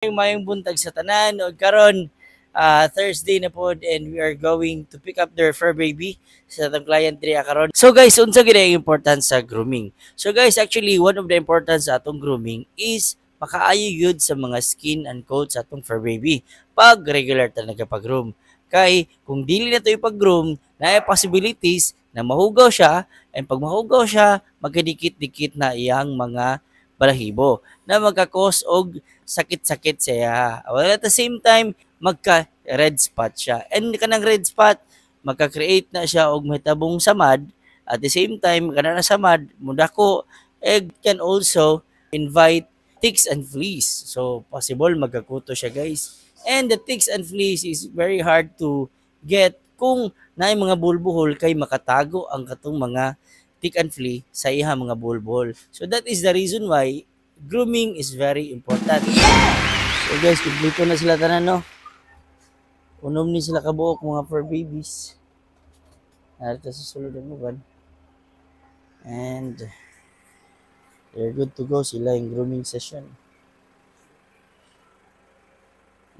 Mayong buntag sa tanan o karon Thursday na pod and we are going to pick up their fur baby sa atong client diri karon. So guys, unsa gid ang importance sa grooming? So guys, actually one of the importance sa atong grooming is makaayo yun sa mga skin and coat sa atong fur baby pag regular ta nagapag-groom. Kay kung dili na to ipag-groom, naay possibilities na mahugaw siya and pag mahugaw siya, magkadikit-dikit na iyang mga balahibo na magkakos og sakit-sakit siya. Well, at the same time, magka-red spot siya. And kanang red spot, magka-create na siya og mahitabong samad. At the same time, kana na samad, mudako, egg can also invite ticks and fleas. So, possible magkakuto siya, guys. And the ticks and fleas is very hard to get kung naay mga bulbuhol kay makatago ang katong mga tick and flea sa iha mga bulbul. So that is the reason why grooming is very important. So guys, kumpleto na sila tanan no. Unom ni sila kabuok mga fur babies. Narito sa sulod ng uban. And they're good to go sila yung grooming session.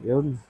Yun.